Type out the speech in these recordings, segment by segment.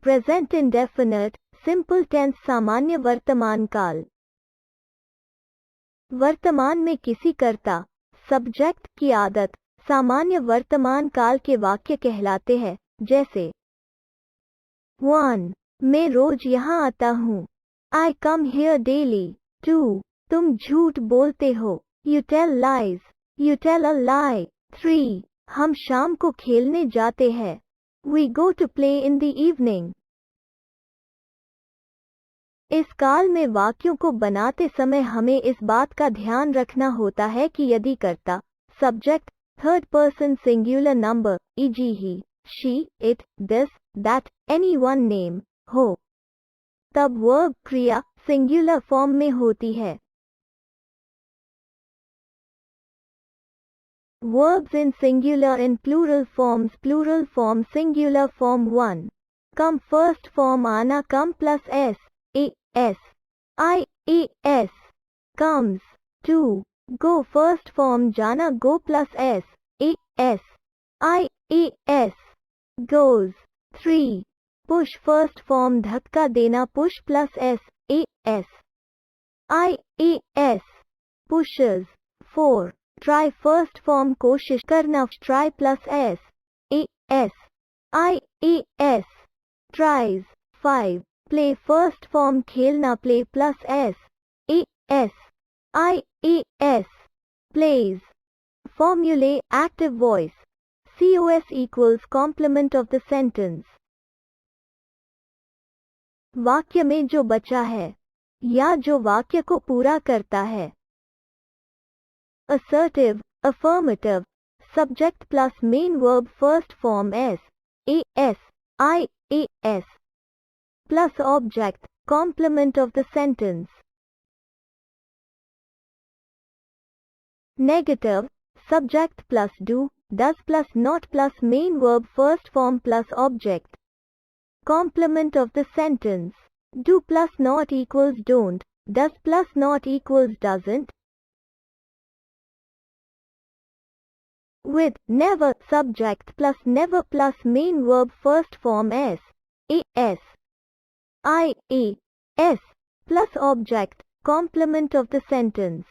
Present indefinite, simple tense सामान्य वर्तमान काल। वर्तमान में किसी कर्ता सब्जेक्ट की आदत सामान्य वर्तमान काल के वाक्य कहलाते हैं, जैसे 1. मैं रोज यहाँ आता हूँ। I come here daily. 2. तुम झूठ बोलते हो। You tell lies. You tell a lie. 3. हम शाम को खेलने जाते हैं। We go to play in the evening. इस काल में वाक्यों को बनाते समय हमें इस बात का ध्यान रखना होता है कि यदि कर्ता subject third person singular number e.g. He, she, it, this, that, any one name हो, तब वर्ब क्रिया सिंगुलर फॉर्म में होती है। Verbs in singular and plural form singular form 1. Come first form आना come plus s, a, s, I, a, s, comes. 2. Go first form जाना go plus s, a, s, I, a, s, goes. 3. Push first form धक्का देना push plus s, a, s, I, a, s, pushes. 4. Try first form कोशिश करना try plus s, a, s, I, a, s, tries. 5. Play first form खेलना play plus s, a, s, I, a, s, plays. Formulae active voice. COS equals complement of the sentence. वाक्य में जो बचा है या जो वाक्य को पूरा करता है। Assertive, affirmative, subject plus main verb first form s, a, s, I, a, s, plus object, complement of the sentence. Negative, subject plus do, does plus not plus main verb first form plus object. Complement of the sentence. Do plus not equals don't, does plus not equals doesn't. With never, subject plus never plus main verb first form s, a, s, I, a, s, plus object, complement of the sentence.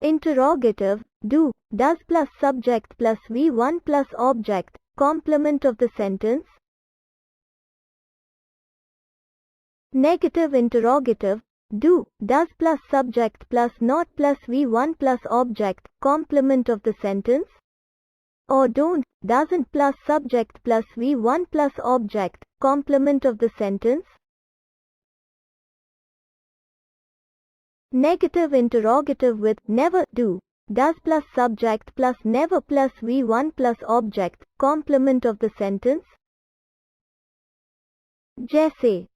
Interrogative, do, does plus subject plus v1 plus object, complement of the sentence. Negative interrogative, do, does plus subject plus not plus v1 plus object, complement of the sentence. Or don't, doesn't plus subject plus v1 plus object, complement of the sentence. Negative interrogative with never, do, does plus subject plus never plus v1 plus object, complement of the sentence. जैसे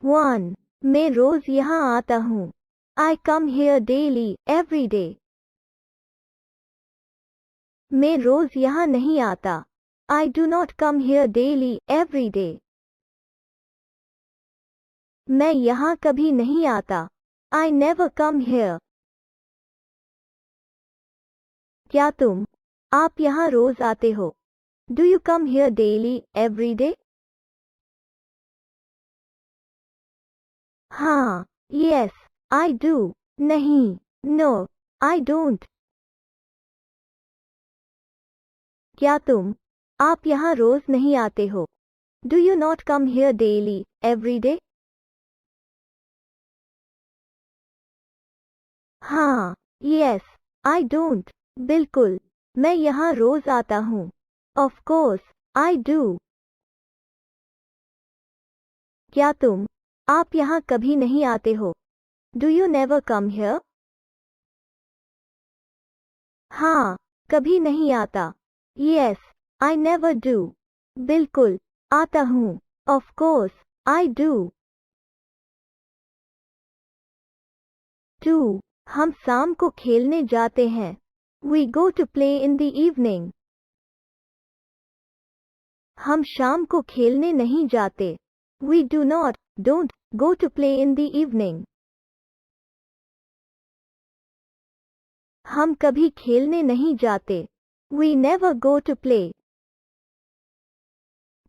1. मैं रोज यहाँ आता हूँ। I come here daily, every day. मैं रोज यहाँ नहीं आता। I do not come here daily, every day. मैं यहाँ कभी नहीं आता। I never come here. क्या तुम, आप यहाँ रोज आते हो? Do you come here daily, every day? हाँ, yes, I do. नहीं, no, I don't. क्या तुम, आप यहाँ रोज नहीं आते हो? Do you not come here daily, every day? हाँ, yes, I don't. बिल्कुल, मैं यहाँ रोज आता हूँ। Of course, I do. क्या तुम, आप यहाँ कभी नहीं आते हो? Do you never come here? हाँ, कभी नहीं आता। Yes, I never do. बिल्कुल, आता हूँ। Of course, I do. 2. हम शाम को खेलने जाते हैं। We go to play in the evening. हम शाम को खेलने नहीं जाते। We do not, don't, go to play in the evening. हम कभी खेलने नहीं जाते। We never go to play.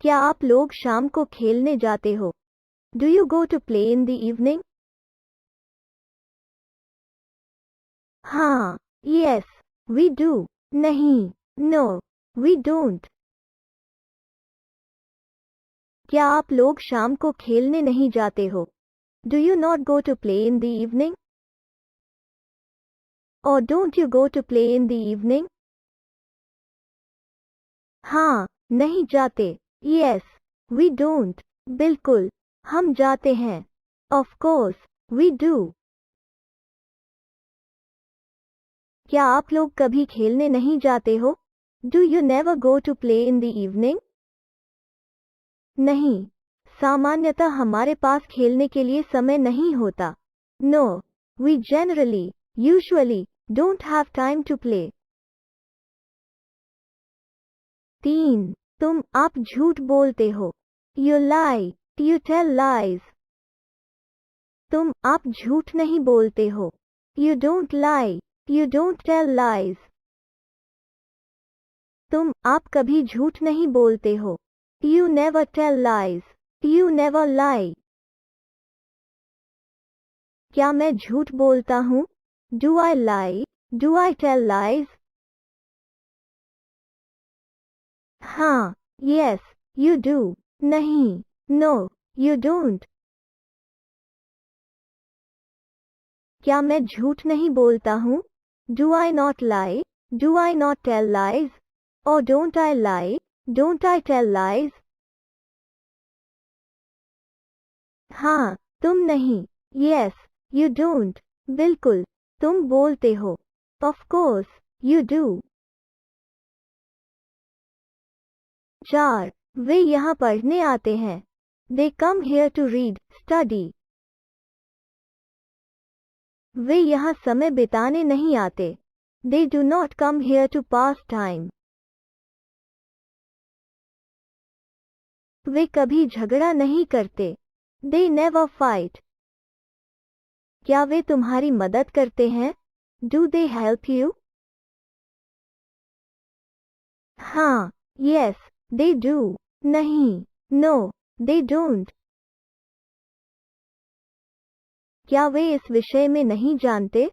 क्या आप लोग शाम को खेलने जाते हो? Do you go to play in the evening? हाँ, yes, we do. नहीं, no, we don't. क्या आप लोग शाम को खेलने नहीं जाते हो? Do you not go to play in the evening? Or don't you go to play in the evening? हाँ, नहीं जाते. Yes, we don't. बिल्कुल, हम जाते हैं. Of course, we do. क्या आप लोग कभी खेलने नहीं जाते हो? Do you never go to play in the evening? नहीं, सामान्यतः हमारे पास खेलने के लिए समय नहीं होता. No, we usually, don't have time to play. 3. आप झूठ बोलते हो. You lie, you tell lies. आप झूठ नहीं बोलते हो. You don't lie, you don't tell lies. आप कभी झूठ नहीं बोलते हो. You never tell lies, you never lie. क्या मैं झूठ बोलता हूँ? Do I lie, do I tell lies? हाँ, yes, you do. नहीं, no, you don't. क्या मैं झूठ नहीं बोलता हूँ? Do I not lie, do I not tell lies? Or don't I lie, don't I tell lies? हाँ, तुम नहीं. Yes, you don't. बिल्कुल, तुम बोलते हो. Of course, you do. 4. वे यहाँ पढ़ने आते हैं. They come here to read, study. वे यहाँ समय बिताने नहीं आते. They do not come here to pass time. वे कभी झगड़ा नहीं करते. They never fight. क्या वे तुम्हारी मदद करते हैं? Do they help you? हाँ, yes, they do. नहीं, no, they don't. क्या वे इस विषय में नहीं जानते?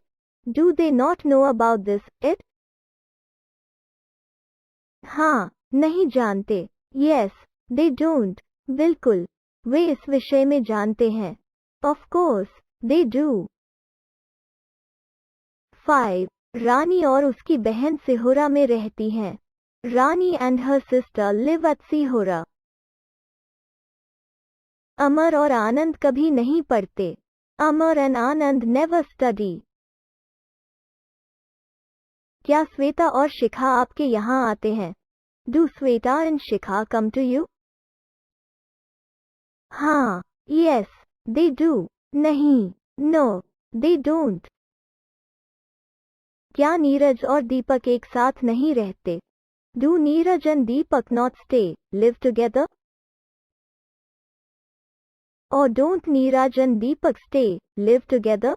Do they not know about this, it? हाँ, नहीं जानते. Yes, they don't. बिल्कुल, वे इस विषय में जानते हैं. Of course, they do. 5. रानी और उसकी बहन सिहोरा में रहती हैं. रानी and her sister live at Sihora. अमर और आनंद कभी नहीं पढ़ते. अमर and आनंद never study. क्या श्वेता और शिखा आपके यहाँ आते हैं? Do Sweta and Shikha come to you? हाँ, yes, they do. नहीं, no, they don't. क्या नीरज और दीपक एक साथ नहीं रहते? Do Neeraj and Deepak not stay, live together? Or don't Neeraj and Deepak stay, live together?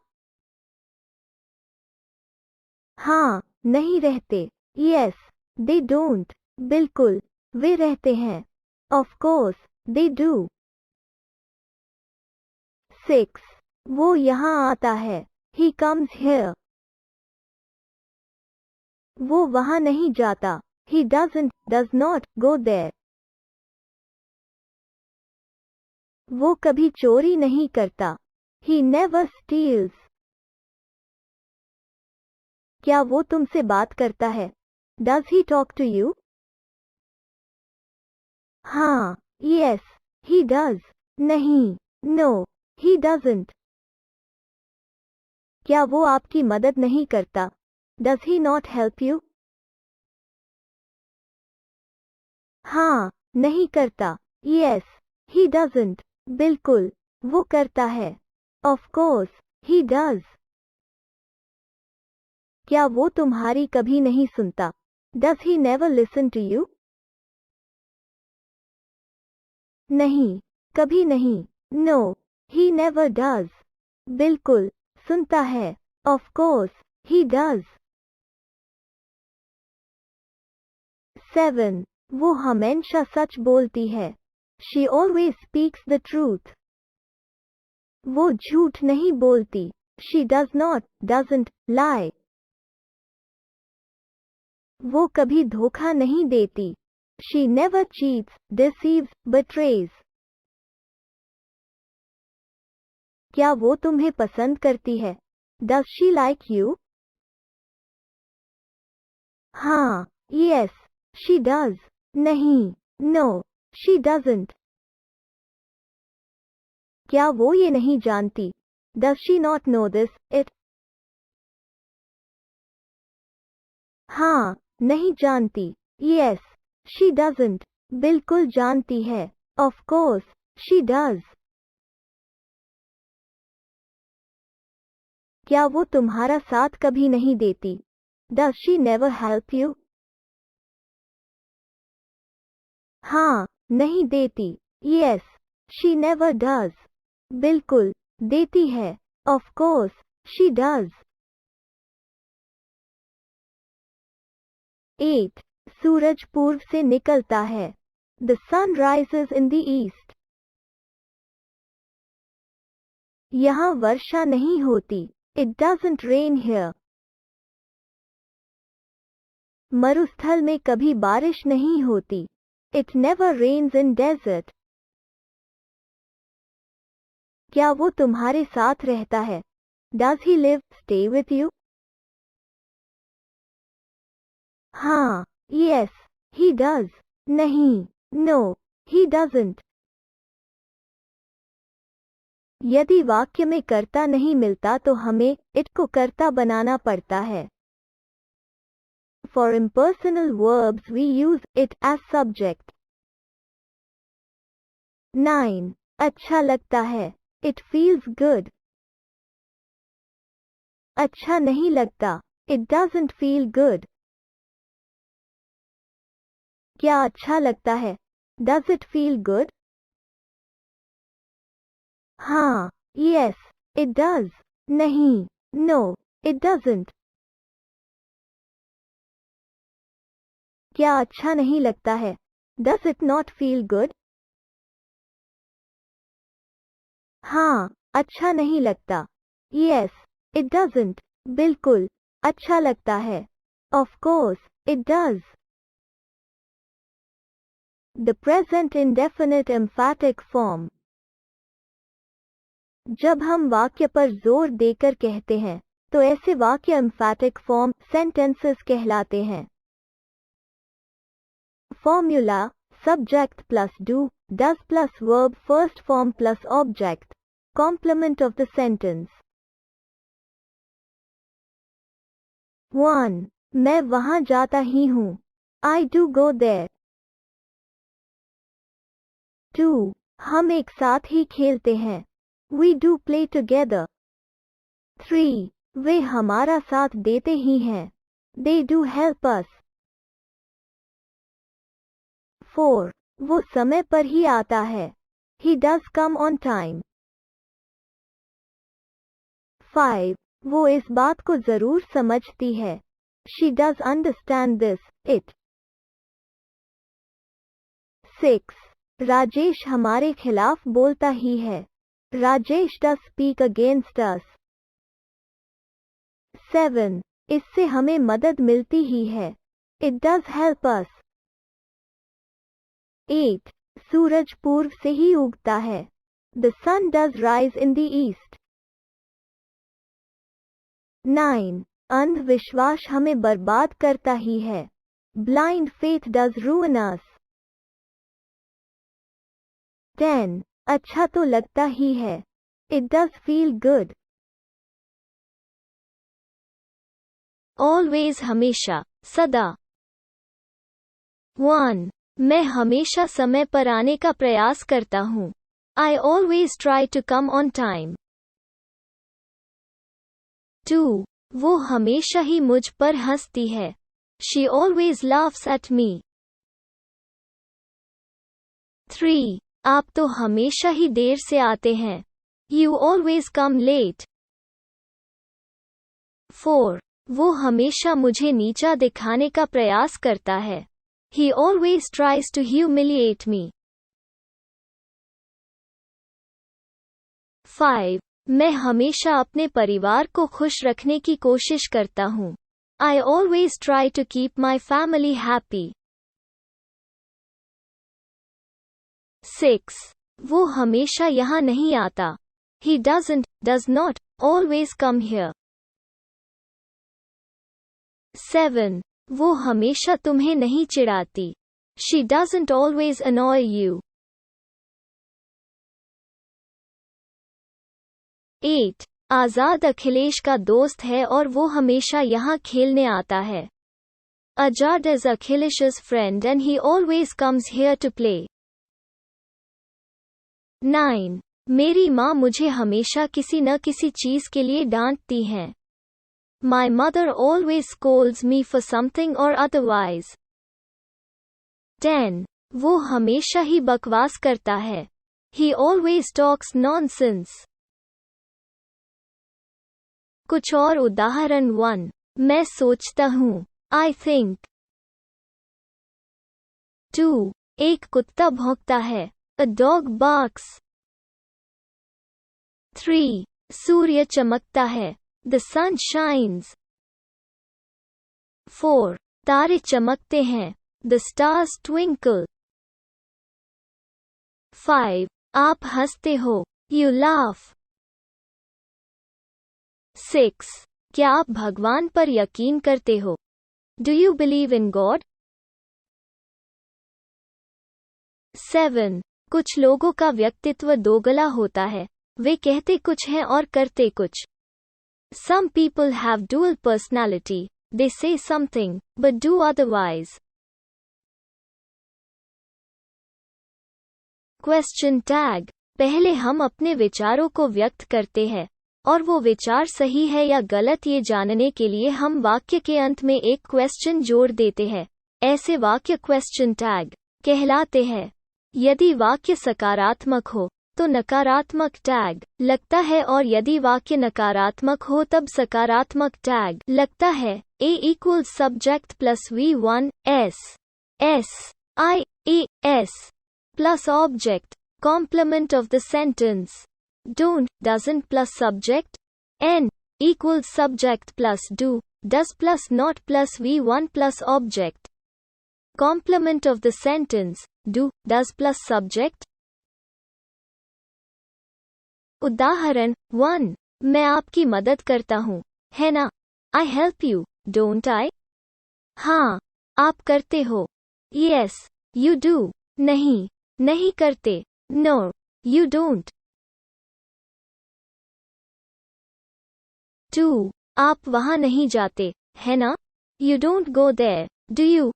हाँ, नहीं रहते. Yes, they don't. बिल्कुल, वे रहते हैं. Of course, they do. 6. वो यहाँ आता है. He comes here. वो वहाँ नहीं जाता. He does not go there. वो कभी चोरी नहीं करता. He never steals. क्या वो तुमसे बात करता है? Does he talk to you? हाँ, yes, he does. नहीं, no, he doesn't. क्या वो आपकी मदद नहीं करता? Does he not help you? हाँ, नहीं करता. Yes, he doesn't. बिल्कुल, वो करता है. Of course, he does. क्या वो तुम्हारी कभी नहीं सुनता? Does he never listen to you? नहीं, कभी नहीं. No, he never does. बिल्कुल, सुनता है. Of course, he does. 7. वो हमेशा सच बोलती है. She always speaks the truth. वो झूठ नहीं बोलती. She does not, doesn't, lie. वो कभी धोखा नहीं देती. She never cheats, deceives, betrays. क्या वो तुम्हें पसंद करती है? Does she like you? हाँ, yes, she does. नहीं, no, she doesn't. क्या वो ये नहीं जानती? Does she not know this, it? हाँ, नहीं जानती. Yes, she doesn't. बिल्कुल जानती है. Of course, she does. क्या वो तुम्हारा साथ कभी नहीं देती? Does she never help you? हाँ, नहीं देती. Yes, she never does. बिल्कुल, देती है. Of course, she does. 8. सूरज पूर्व से निकलता है. The sun rises in the east. यहाँ वर्षा नहीं होती. It doesn't rain here. मरुस्थल में कभी बारिश नहीं होती. It never rains in desert. क्या वो तुम्हारे साथ रहता है? Does he live, stay with you? हाँ, yes, he does. नहीं, no, he doesn't. यदि वाक्य में कर्ता नहीं मिलता तो हमें it को कर्ता बनाना पड़ता है. For impersonal verbs we use it as subject. 9. अच्छा लगता है. It feels good. अच्छा नहीं लगता. It doesn't feel good. क्या अच्छा लगता है? Does it feel good? हाँ, yes, it does. नहीं, no, it doesn't. क्या अच्छा नहीं लगता है? Does it not feel good? हाँ, अच्छा नहीं लगता. Yes, it doesn't. बिल्कुल, अच्छा लगता है. Of course, it does. The present indefinite emphatic form. जब हम वाक्य पर जोर देकर कहते हैं, तो ऐसे वाक्य emphatic form sentences कहलाते हैं. Formula: subject plus do, does plus verb first form plus object. Complement of the sentence. 1. मैं वहाँ जाता ही हूँ. I do go there. 2. हम एक साथ ही खेलते हैं. We do play together. 3. वे हमारा साथ देते ही हैं. They do help us. 4. वो समय पर ही आता है. He does come on time. 5. वो इस बात को जरूर समझती है. She does understand this, it. 6. Rajesh हमारे खिलाफ बोलता ही है. Rajesh does speak against us. 7. इससे हमें मदद मिलती ही है. It does help us. 8. सूरज पूर्व से ही उगता है. The sun does rise in the east. 9. अंधविश्वास हमें बर्बाद करता ही है. Blind faith does ruin us. 10. अच्छा तो लगता ही है. It does feel good. Always हमेशा, सदा. 1. मैं हमेशा समय पर आने का प्रयास करता हूँ. I always try to come on time. 2. वो हमेशा ही मुझ पर हंसती है. She always laughs at me. 3. आप तो हमेशा ही देर से आते हैं. You always come late. 4. वो हमेशा मुझे नीचा दिखाने का प्रयास करता है. He always tries to humiliate me. 5. मैं हमेशा अपने परिवार को खुश रखने की कोशिश करता हूँ. I always try to keep my family happy. 6. वो हमेशा यहाँ नहीं आता. He does not, always come here. 7. वो हमेशा तुम्हें नहीं चिढ़ाती. She doesn't always annoy you. 8. आजाद अखिलेश का दोस्त है और वो हमेशा यहाँ खेलने आता है. Ajad is Akhilesh's friend and he always comes here to play. 9. मेरी माँ मुझे हमेशा किसी न किसी चीज के लिए डांटती हैं. My mother always scolds me for something or otherwise. 10. वो हमेशा ही बकवास करता है. He always talks nonsense. कुछ और उदाहरण 1. मैं सोचता हूँ. I think. 2. एक कुत्ता भौंकता है. A dog barks. 3. सूर्य चमकता है. The sun shines. 4. तारे चमकते हैं. The stars twinkle. 5. आप हंसते हो. You laugh. 6. क्या आप भगवान पर यकीन करते हो? Do you believe in God? 7. कुछ लोगों का व्यक्तित्व दोगला होता है. वे कहते कुछ हैं और करते कुछ. Some people have dual personality. They say something, but do otherwise. Question tag. पहले हम अपने विचारों को व्यक्त करते हैं, और वो विचार सही है या गलत ये जानने के लिए हम वाक्य के अंत में एक क्वेश्चन जोड़ देते हैं. ऐसे वाक्य क्वेश्चन टैग कहलाते हैं. यदि वाक्य सकारात्मक हो तो नकारात्मक टैग लगता है और यदि वाक्य नकारात्मक हो तब सकारात्मक टैग लगता है. A equals subject plus V1 S plus object. Complement of the sentence. Don't, doesn't plus subject. N equals subject plus do, does plus not plus V1 plus object. Complement of the sentence. Do, does plus subject. उदाहरण 1. मैं आपकी मदद करता हूँ, है ना? I help you, don't I? हाँ, आप करते हो. Yes, you do. नहीं, नहीं करते. No, you don't. 2. आप वहाँ नहीं जाते, है ना? You don't go there, do you?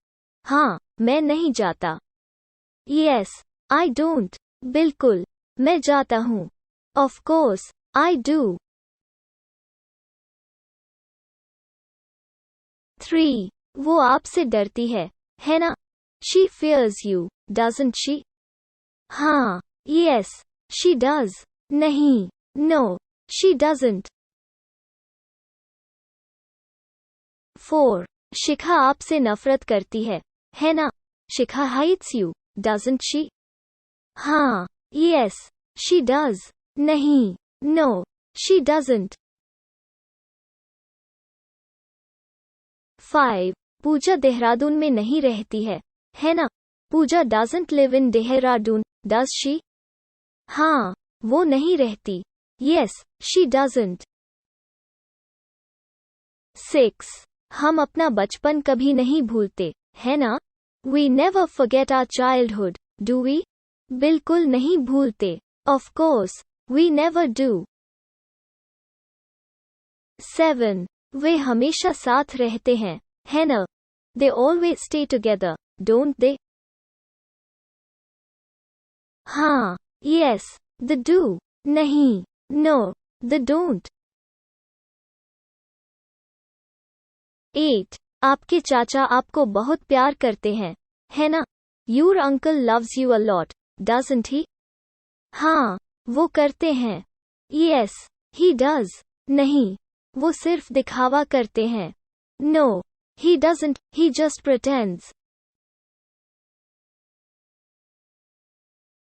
हाँ, मैं नहीं जाता. Yes, I don't. बिल्कुल, मैं जाता हूँ. Of course, I do. 3. वो आपसे डरती है ना? She fears you, doesn't she? हाँ, yes, she does. नहीं, no, she doesn't. 4. शिखा आपसे नफरत करती है ना? शिखा hates you, doesn't she? हाँ, yes, she does. नहीं, no, she doesn't. 5. पूजा देहरादून में नहीं रहती है ना? पूजा doesn't live in Dehradun, does she? हाँ, वो नहीं रहती. Yes, she doesn't. 6. हम अपना बचपन कभी नहीं भूलते, है ना? We never forget our childhood, do we? बिल्कुल नहीं भूलते. Of course, we never do. 7. वे हमेशा साथ रहते हैं, है ना? They always stay together, don't they? हाँ, yes, they do. नहीं, no, they don't. 8. आपके चाचा आपको बहुत प्यार करते हैं, है ना? Your uncle loves you a lot, doesn't he? हाँ, वो करते हैं. Yes, he does. नहीं, वो सिर्फ दिखावा करते हैं. No, he doesn't, he just pretends.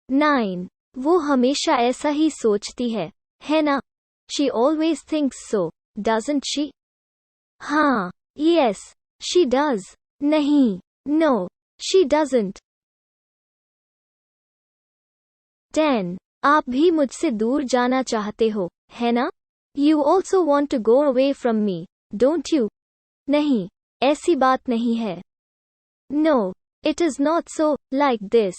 9. वो हमेशा ऐसा ही सोचती है ना? She always thinks so, doesn't she? हाँ, yes, she does. नहीं, no, she doesn't. 10. आप भी मुझसे दूर जाना चाहते हो, है ना? You also want to go away from me, don't you? नहीं, ऐसी बात नहीं है. No, it is not so, like this.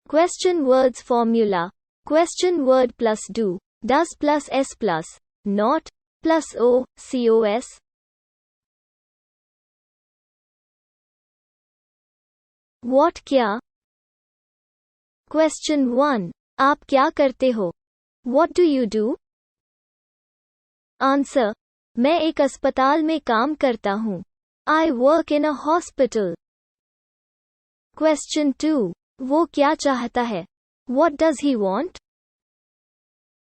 Question words formula. Question word plus do, does plus s plus, not, plus o, cos. What क्या? Question 1. आप क्या करते हो? What do you do? Answer. मैं एक अस्पताल में काम करता हूँ. I work in a hospital. Question 2. वो क्या चाहता है? What does he want?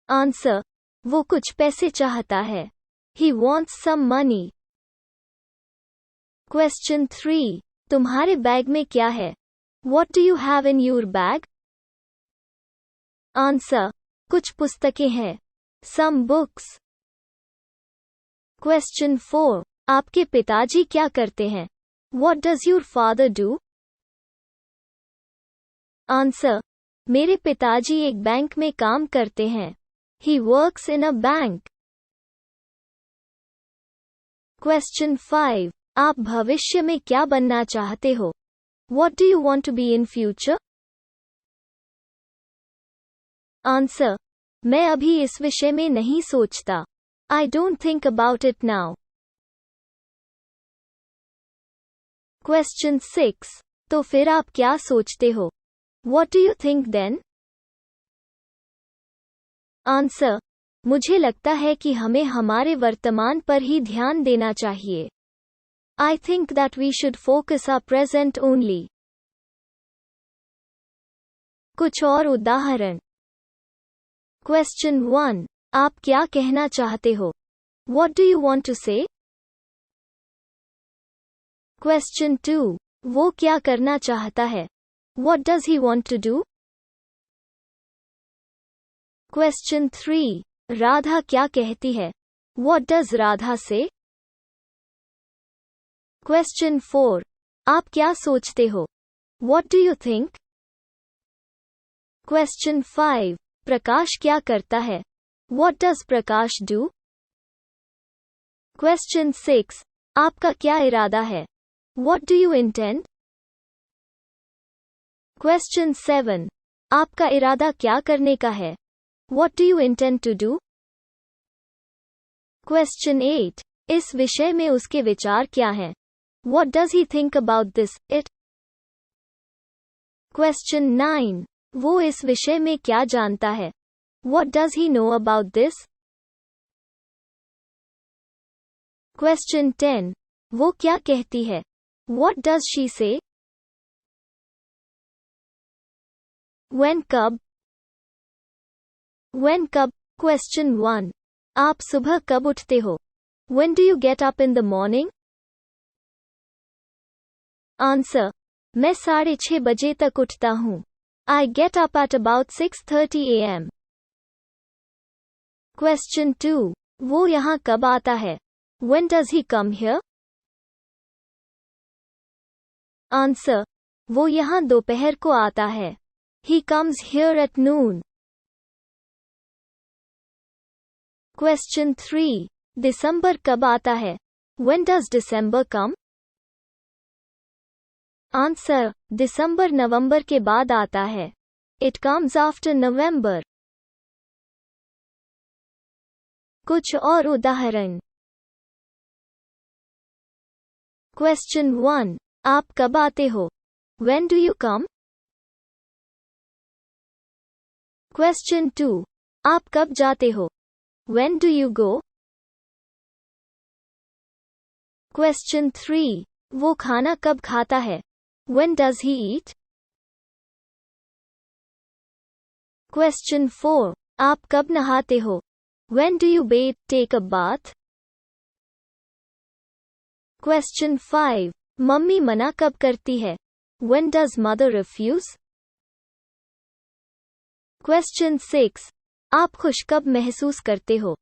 Answer. वो कुछ पैसे चाहता है. He wants some money. Question 3. तुम्हारे बैग में क्या है? What do you have in your bag? Answer. कुछ पुस्तकें हैं. Some books. Question 4. आपके पिताजी क्या करते हैं? What does your father do? Answer. मेरे पिताजी एक बैंक में काम करते हैं. He works in a bank. Question 5. आप भविष्य में क्या बनना चाहते हो? What do you want to be in future? Answer. मैं अभी इस विषय में नहीं सोचता. I don't think about it now. Question 6. तो फिर आप क्या सोचते हो? What do you think then? Answer. मुझे लगता है कि हमें हमारे वर्तमान पर ही ध्यान देना चाहिए. I think that we should focus our present only. कुछ और उदाहरण. Question 1. आप क्या कहना चाहते हो? What do you want to say? Question 2. वो क्या करना चाहता है? What does he want to do? Question 3. Radha क्या कहती है? What does Radha say? Question 4. आप क्या सोचते हो? What do you think? Question 5. प्रकाश क्या करता है? What does Prakash do? Question 6. आपका क्या इरादा है? What do you intend? Question 7. आपका इरादा क्या करने का है? What do you intend to do? Question 8. इस विषय में उसके विचार क्या हैं? What does he think about this, it? Question 9. वो इस विषय में क्या जानता है? What does he know about this? Question 10. वो क्या कहती है? What does she say? When कब? When कब? Question 1. आप सुबह कब उठते हो? When do you get up in the morning? Answer. मैं 6:30 बजे तक उठता हूँ. I get up at about 6:30 a.m. Question 2. वो यहाँ कब आता है? When does he come here? Answer. वो यहाँ दोपहर को आता है. He comes here at noon. Question 3. दिसंबर कब आता है? When does December come? Answer. दिसंबर नवंबर के बाद आता है. It comes after November. कुछ और उदाहरण. Question 1. आप कब आते हो? When do you come? Question 2. आप कब जाते हो? When do you go? Question 3. वो खाना कब खाता है? When does he eat? Question 4. आप कब नहाते हो? When do you bathe, take a bath? Question 5. Mummy मना कब करती है? When does mother refuse? Question 6. आप खुश कब महसूस करते हो?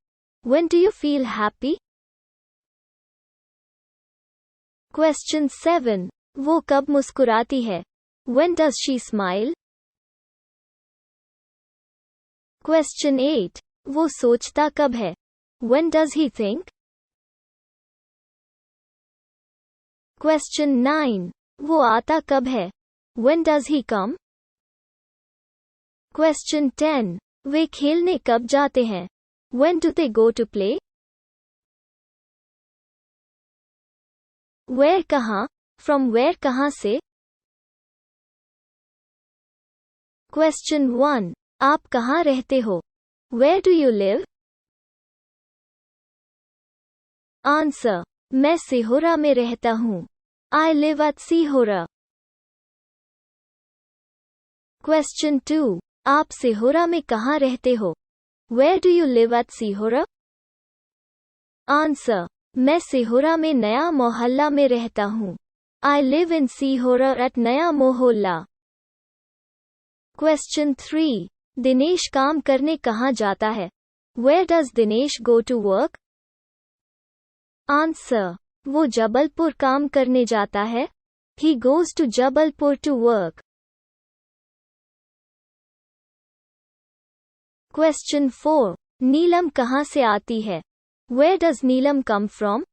When do you feel happy? Question 7. वो कब मुस्कुराती है? When does she smile? Question 8. वो सोचता कब है? When does he think? Question 9. वो आता कब है? When does he come? Question 10. वे खेलने कब जाते हैं? When do they go to play? Where कहाँ? From where कहाँ से? क्वेश्चन 1. आप कहाँ रहते हो? Where do you live? Answer. मैं सिहोरा में रहता हूँ. I live at Sihora. Question 2. आप सिहोरा में कहाँ रहते हो? Where do you live at Sihora? Answer. मैं सिहोरा में नया मोहल्ला में रहता हूँ. I live in Sihora at नया मोहल्ला. क्वेश्चन 3. दिनेश काम करने कहाँ जाता है? Where does Dinesh go to work? Answer. वो जबलपुर काम करने जाता है. He goes to Jabalpur to work. Question 4. नीलम कहाँ से आती है? Where does Neelam come from?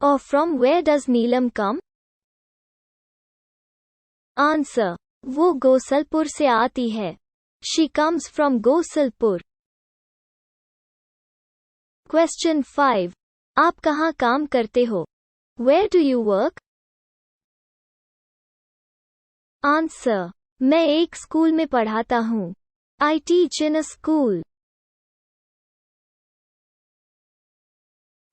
Or from where does Neelam come? Answer. वो गोसलपुर से आती है. She comes from Gosalpur. Question 5. आप कहाँ काम करते हो? Where do you work? Answer. मैं एक स्कूल में पढ़ाता हूँ. I teach in a school.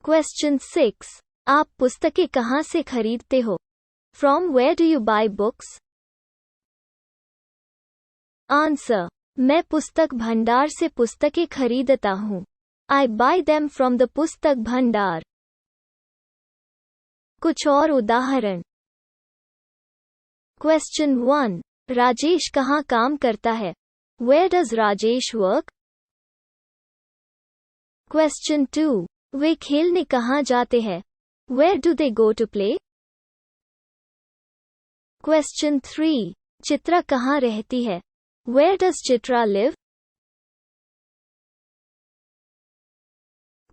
Question 6. आप पुस्तकें कहाँ से खरीदते हो? From where do you buy books? Answer. मैं पुस्तक भंडार से पुस्तकें खरीदता हूँ. I buy them from the पुस्तक भंडार. कुछ और उदाहरण. क्वेश्चन 1. राजेश कहाँ काम करता है? Where does Rajesh work? Question 2. वे खेलने कहाँ जाते हैं? Where do they go to play? Question 3. Chitra कहाँ रहती है? Where does Chitra live?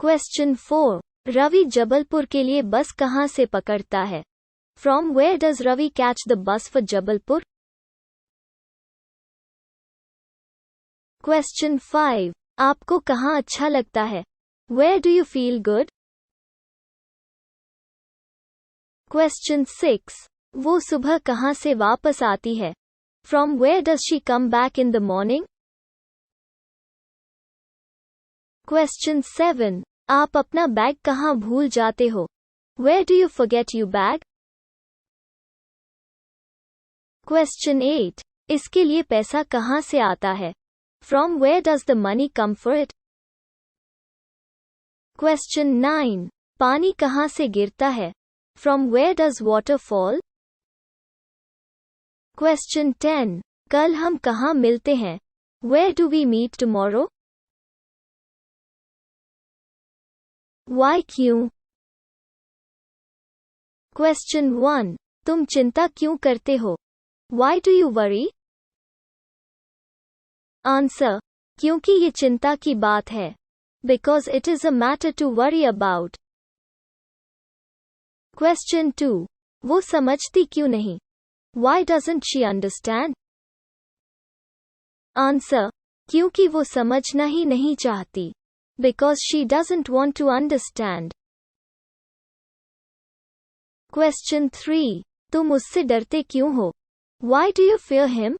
Question 4. Ravi Jabalpur के लिए बस कहाँ से पकड़ता है? From where does Ravi catch the bus for Jabalpur? Question 5. आपको कहाँ अच्छा लगता है? Where do you feel good? Question 6. वो सुबह कहाँ से वापस आती है? From where does she come back in the morning? Question 7. आप अपना बैग कहाँ भूल जाते हो? Where do you forget your bag? Question 8. इसके लिए पैसा कहाँ से आता है? From where does the money come for it? Question 9. पानी कहाँ से गिरता है? From where does water fall? Question 10. कल हम कहाँ मिलते हैं? Where do we meet tomorrow? Why क्यों? क्वेश्चन 1. तुम चिंता क्यों करते हो? Why do you worry? Answer. क्योंकि ये चिंता की बात है. Because it is a matter to worry about. Question 2. वो समझती क्यों नहीं? Why doesn't she understand? Answer. क्योंकि वो समझना ही नहीं चाहती. Because she doesn't want to understand. Question 3. तुम उससे डरते क्यों हो? Why do you fear him?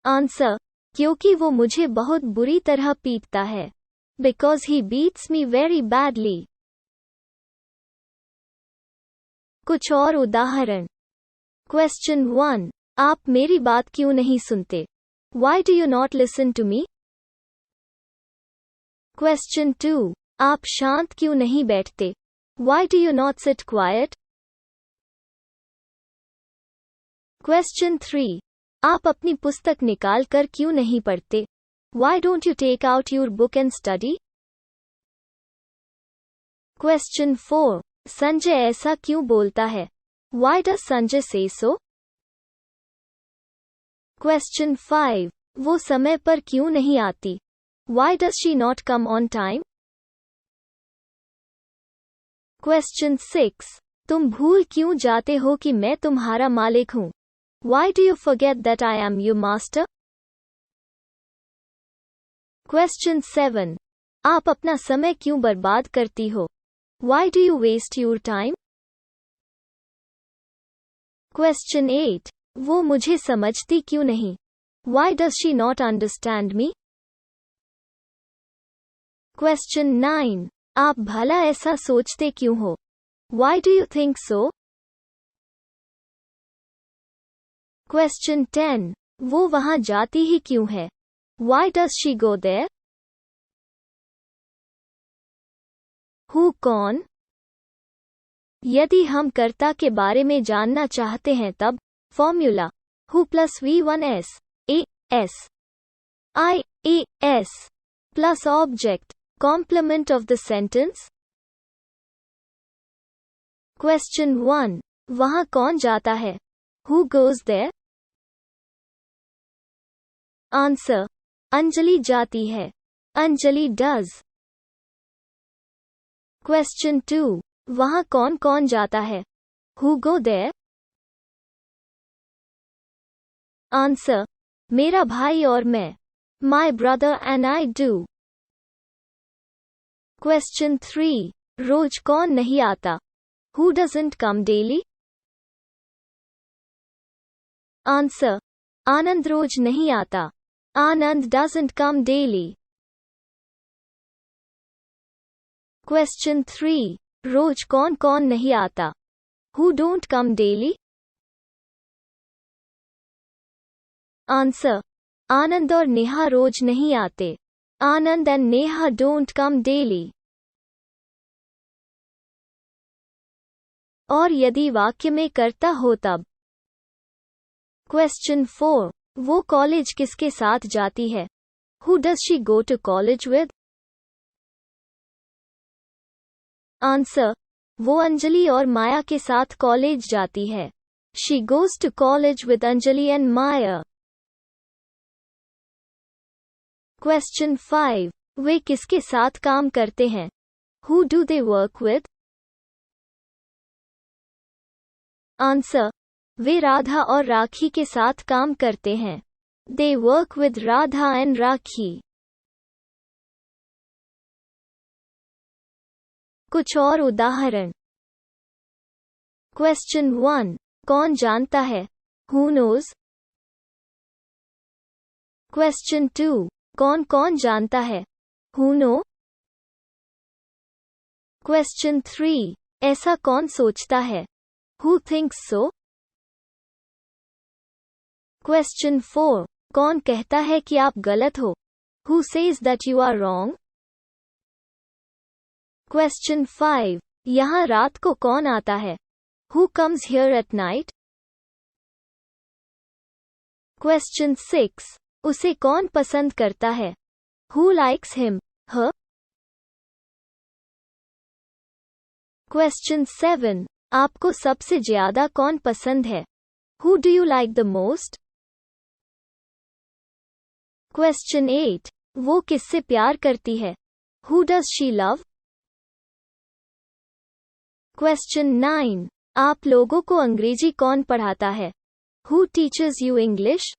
Answer. क्योंकि वो मुझे बहुत बुरी तरह पीटता है. Because he beats me very badly. कुछ और उदाहरण. क्वेश्चन 1. आप मेरी बात क्यों नहीं सुनते? Why do you not listen to me? Question 2. आप शांत क्यों नहीं बैठते? Why do you not sit quiet? Question 3. आप अपनी पुस्तक निकाल कर क्यों नहीं पढ़ते? Why don't you take out your book and study? Question 4. Sanjay ऐसा क्यों बोलता है? Why does Sanjay say so? Question 5. वो समय पर क्यों नहीं आती? Why does she not come on time? Question 6. तुम भूल क्यों जाते हो कि मैं तुम्हारा मालिक हूँ? Why do you forget that I am your master? Question 7. आप अपना समय क्यों बर्बाद करती हो? Why do you waste your time? Question 8. वो मुझे समझती क्यों नहीं? Why does she not understand me? Question 9. आप भला ऐसा सोचते क्यों हो? Why do you think so? Question 10. वो वहां जाती ही क्यों है? Why does she go there? Who कौन? यदि हम कर्ता के बारे में जानना चाहते हैं तब formula who plus v1s a s I a s plus object complement of the sentence. Question 1. वहां कौन जाता है? Who goes there? Answer. Anjali जाती है. अंजलि does. Question 2. वहां कौन कौन जाता है? Who go there? Answer. मेरा भाई और मैं. My brother and I do. Question 3. रोज कौन नहीं आता? Who doesn't come daily? Answer. आनंद रोज नहीं आता. Anand doesn't come daily. Question 3. रोज कौन कौन नहीं आता? Who don't come daily? Answer. आनंद और नेहा रोज नहीं आते. Anand and Neha don't come daily. और यदि वाक्य में कर्ता हो तब Question 4. वो कॉलेज किसके साथ जाती है? Who does she go to college with? Answer. वो अंजलि और माया के साथ कॉलेज जाती है. She goes to college with Anjali and Maya. Question 5. वे किसके साथ काम करते हैं? Who do they work with? Answer. वे राधा और राखी के साथ काम करते हैं. They work with Radha and Rakhi. कुछ और उदाहरण. Question 1. कौन जानता है? Who knows? Question 2. कौन कौन जानता है? Who know? Question 3. ऐसा कौन सोचता है? Who thinks so? Question 4. कौन कहता है कि आप गलत हो? Who says that you are wrong? Question 5. यहाँ रात को कौन आता है? Who comes here at night? Question 6. उसे कौन पसंद करता है? Who likes him, her? Question 7. आपको सबसे ज्यादा कौन पसंद है? Who do you like the most? Question 8. वो किससे प्यार करती है? Who does she love? Question 9. आप लोगों को अंग्रेजी कौन पढ़ाता है? Who teaches you English?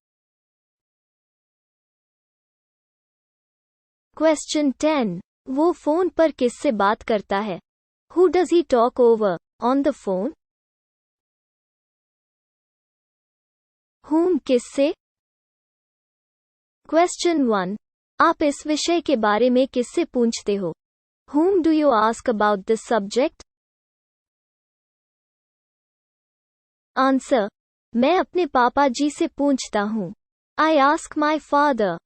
Question 10. वो फोन पर किससे बात करता है? Who does he talk over, on the phone? Whom किससे? Question 1. आप इस विषय के बारे में किससे पूछते हो? Whom do you ask about this subject? Answer. मैं अपने पापा जी से पूछता हूँ. I ask my father.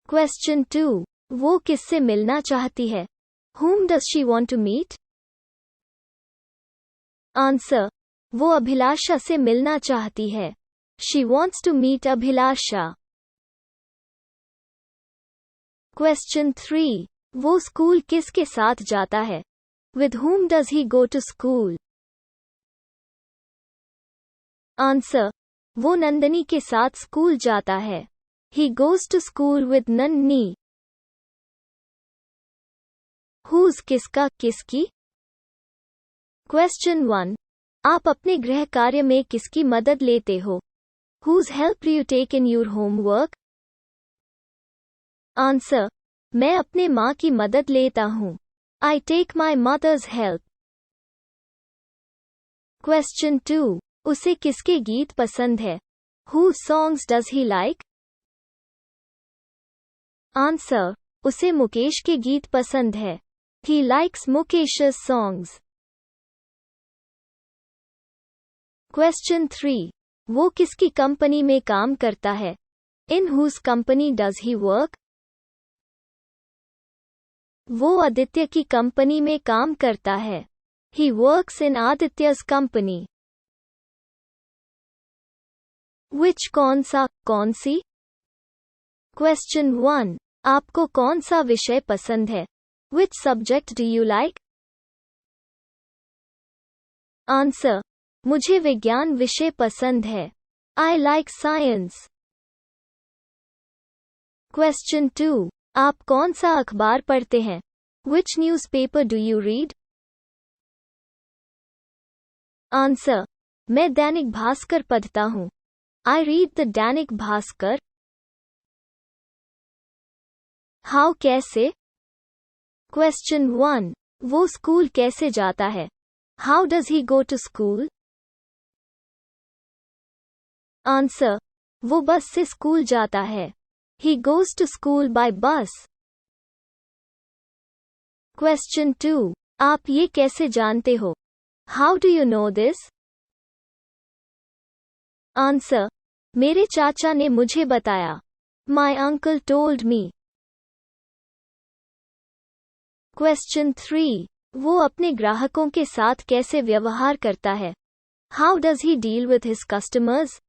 Question 2. वो किससे मिलना चाहती है? Whom does she want to meet? Answer. वो अभिलाषा से मिलना चाहती है. She wants to meet Abhilasha. Question 3. वो स्कूल किसके साथ जाता है? With whom does he go to school? Answer. वो नंदनी के साथ स्कूल जाता है. He goes to school with Nandini. Whose किसका किसकी? Question 1. आप अपने गृह कार्य में किसकी मदद लेते हो? Whose help do you take in your homework? Answer. मैं अपने माँ की मदद लेता हूँ. I take my mother's help. Question 2. उसे किसके गीत पसंद है? Whose songs does he like? Answer. उसे मुकेश के गीत पसंद है. He likes Mukesh's songs. Question 3. वो किसकी कंपनी में काम करता है? In whose company does he work? वो आदित्य की कंपनी में काम करता है. He works in Aditya's company. Which कौन सी? Question 1. आपको कौन सा विषय पसंद है? Which subject do you like? Answer. मुझे विज्ञान विषय पसंद है. I like science. Question 2. आप कौन सा अखबार पढ़ते हैं? Which newspaper do you read? Answer. मैं दैनिक भास्कर पढ़ता हूँ. I read the Dainik Bhaskar. How कैसे? Question 1. वो स्कूल कैसे जाता है? How does he go to school? Answer. वो बस से स्कूल जाता है. He goes to school by bus. Question 2. आप ये कैसे जानते हो? How do you know this? Answer. मेरे चाचा ने मुझे बताया. My uncle told me. Question 3. वो अपने ग्राहकों के साथ कैसे व्यवहार करता है? How does he deal with his customers?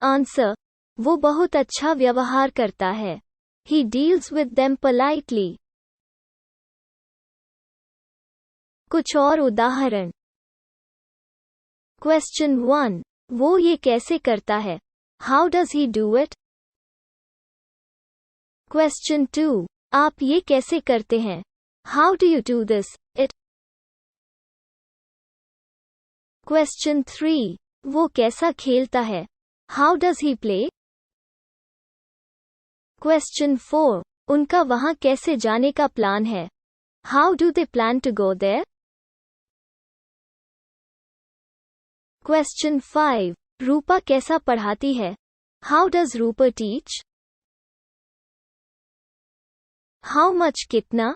Answer. वो बहुत अच्छा व्यवहार करता है. He deals with them politely. कुछ और उदाहरण. Question 1. वो ये कैसे करता है? How does he do it? Question 2. आप ये कैसे करते हैं? How do you do this, it? Question 3. वो कैसा खेलता है? How does he play? Question 4. उनका वहाँ कैसे जाने का प्लान है? How do they plan to go there? Question 5. रूपा कैसा पढ़ाती है? How does Rupa teach? How much कितना?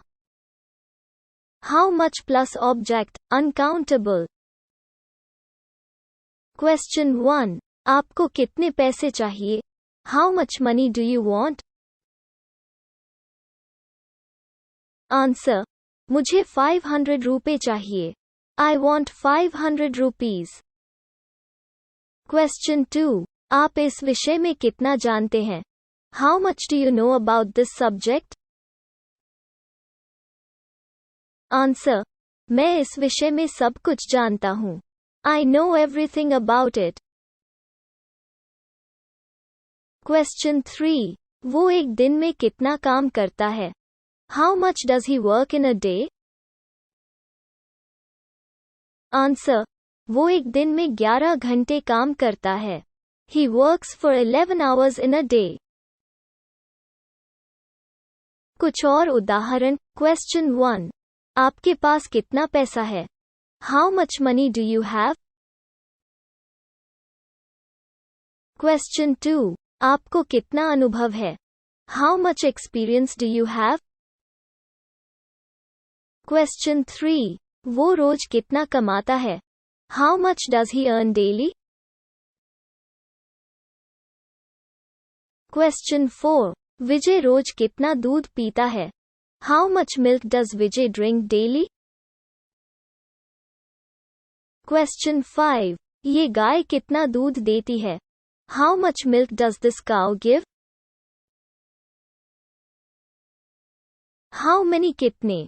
How much plus object, uncountable. Question 1. आपको कितने पैसे चाहिए? How much money do you want? Answer. मुझे 500 रुपए चाहिए. I want 500 rupees. Question 2. आप इस विषय में कितना जानते हैं? How much do you know about this subject? Answer. मैं इस विषय में सब कुछ जानता हूँ. I know everything about it. Question 3. वो एक दिन में कितना काम करता है? How much does he work in a day? Answer. वो एक दिन में 11 घंटे काम करता है. He works for 11 hours in a day. कुछ और उदाहरण. Question 1. आपके पास कितना पैसा है? How much money do you have? Question 2. आपको कितना अनुभव है? How much experience do you have? Question 3. वो रोज कितना कमाता है? How much does he earn daily? Question 4. विजय रोज कितना दूध पीता है? How much milk does Vijay drink daily? Question 5. ये गाय कितना दूध देती है? How much milk does this cow give? How many कितने?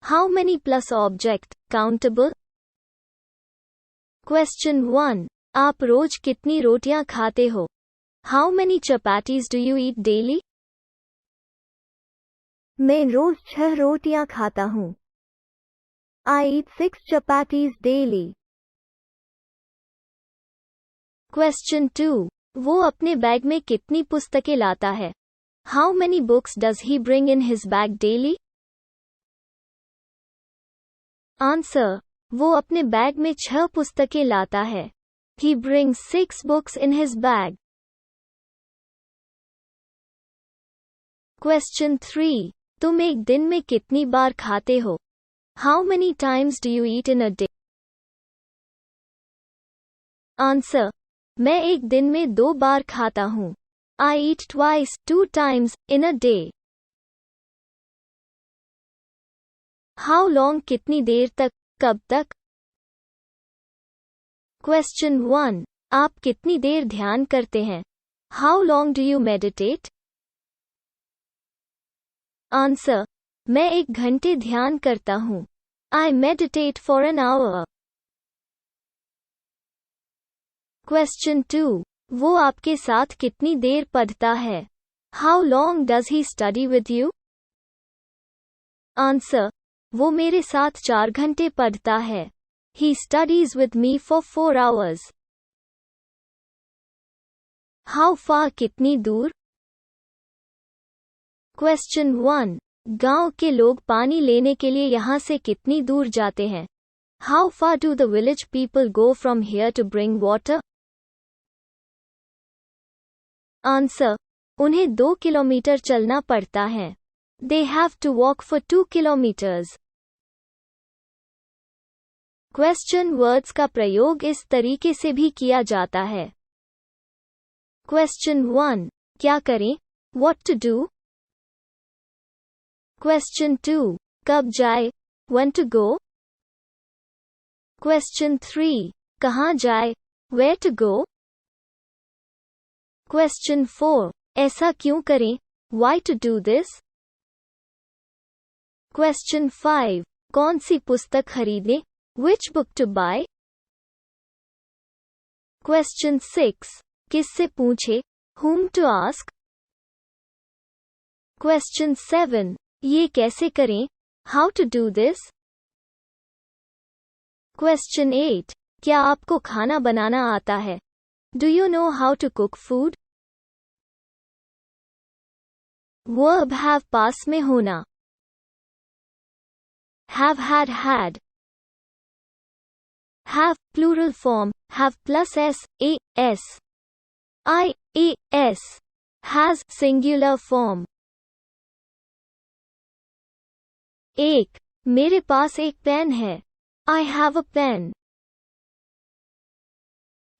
How many plus object, countable? Question 1. आप रोज कितनी रोटियां खाते हो? How many chapatis do you eat daily? मैं रोज 6 रोटियां खाता हूँ. I eat 6 chapatis daily. Question 2. वो अपने बैग में कितनी पुस्तकें लाता है? How many books does he bring in his bag daily? Answer. वो अपने बैग में 6 पुस्तकें लाता है. He brings 6 books in his bag. Question 3. तुम एक दिन में कितनी बार खाते हो? How many times do you eat in a day? Answer. मैं एक दिन में 2 बार खाता हूँ. I eat twice, 2 times, in a day. How long कितनी देर तक, कब तक? Question 1. आप कितनी देर ध्यान करते हैं? How long do you meditate? Answer. मैं 1 घंटे ध्यान करता हूँ. I meditate for an hour. Question 2. वो आपके साथ कितनी देर पढ़ता है? How long does he study with you? Answer. वो मेरे साथ 4 घंटे पढ़ता है. He studies with me for 4 hours. How far कितनी दूर? Question 1. गांव के लोग पानी लेने के लिए यहाँ से कितनी दूर जाते हैं? How far do the village people go from here to bring water? Answer. उन्हें 2 किलोमीटर चलना पड़ता है. They have to walk for 2 kilometers. Question words का प्रयोग इस तरीके से भी किया जाता है. Question 1. क्या करें? What to do? Question 2. कब जाए? When to go? Question 3. कहाँ जाए? Where to go? Question 4. ऐसा क्यों करें? Why to do this? Question 5. कौन सी पुस्तक खरीदें? Which book to buy? Question 6. किससे पूछे? Whom to ask? Question 7. ये कैसे करें? How to do this? Question 8. क्या आपको खाना बनाना आता है? Do you know how to cook food? Verb have past में होना. Have had. Have plural form, have plus s, a, s. I, a, s. Has singular form. 1. मेरे पास एक pen है. I have a pen.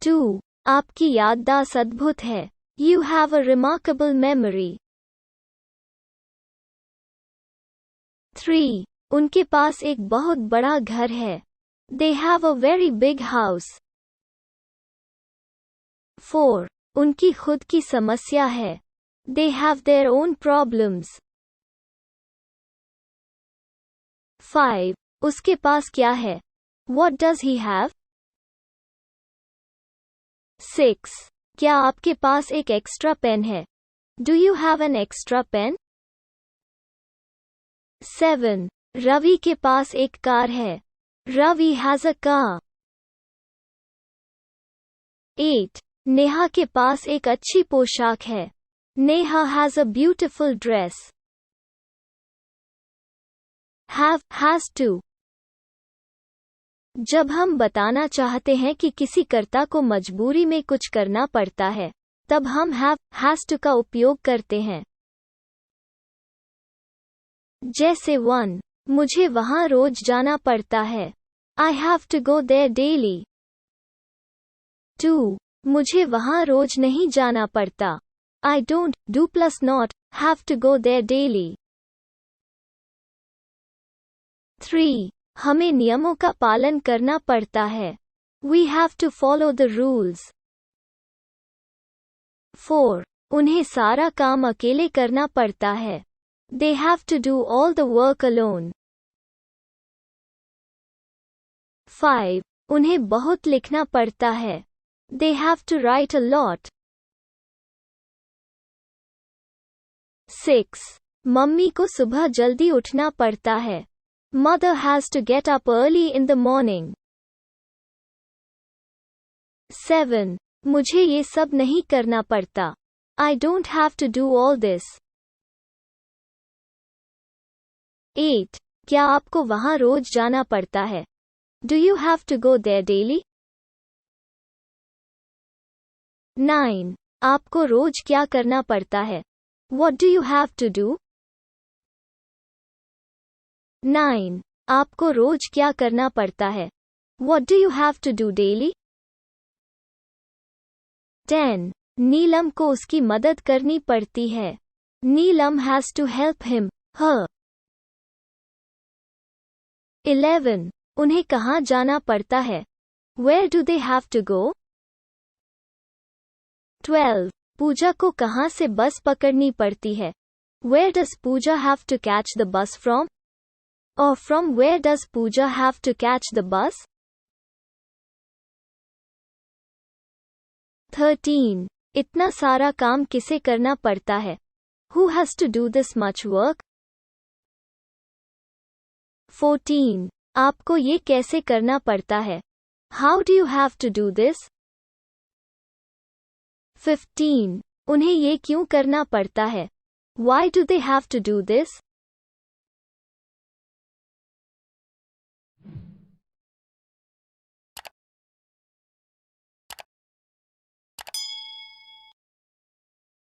2. आपकी याददाश्त अद्भुत है. You have a remarkable memory. 3. उनके पास एक बहुत बड़ा घर है. They have a very big house. 4. उनकी खुद की समस्या है. They have their own problems. 5. उसके पास क्या है? What does he have? 6. क्या आपके पास एक एक्स्ट्रा पेन है? Do you have an extra pen? 7. Ravi के पास एक कार है. Ravi has a car. 8. Neha के पास एक अच्छी पोशाक है. Neha has a beautiful dress. Have, has to. जब हम बताना चाहते हैं कि किसी कर्ता को मजबूरी में कुछ करना पड़ता है, तब हम have, has to का उपयोग करते हैं. जैसे 1. मुझे वहां रोज जाना पड़ता है. I have to go there daily. 2. मुझे वहां रोज नहीं जाना पड़ता. I don't, do plus not, have to go there daily. 3. हमें नियमों का पालन करना पड़ता है. We have to follow the rules. 4. उन्हें सारा काम अकेले करना पड़ता है. They have to do all the work alone. 5. उन्हें बहुत लिखना पड़ता है. They have to write a lot. 6. Mummy को सुबह जल्दी उठना पड़ता है. Mother has to get up early in the morning. 7. मुझे ये सब नहीं करना पड़ता. I don't have to do all this. 8. क्या आपको वहां रोज जाना पड़ता है? Do you have to go there daily? 9. आपको रोज क्या करना पड़ता है? What do you have to do? 9. आपको रोज क्या करना पड़ता है? What do you have to do daily? 10. नीलम को उसकी मदद करनी पड़ती है. नीलम has to help him, her. 11. उन्हें कहाँ जाना पड़ता है? Where do they have to go? 12. पूजा को कहाँ से बस पकड़नी पड़ती है? Where does Pooja have to catch the bus from? Or from where does Pooja have to catch the bus? 13. इतना सारा काम किसे करना पड़ता है? Who has to do this much work? 14. आपको ये कैसे करना पड़ता है? How do you have to do this? 15. उन्हें ये क्यों करना पड़ता है? Why do they have to do this?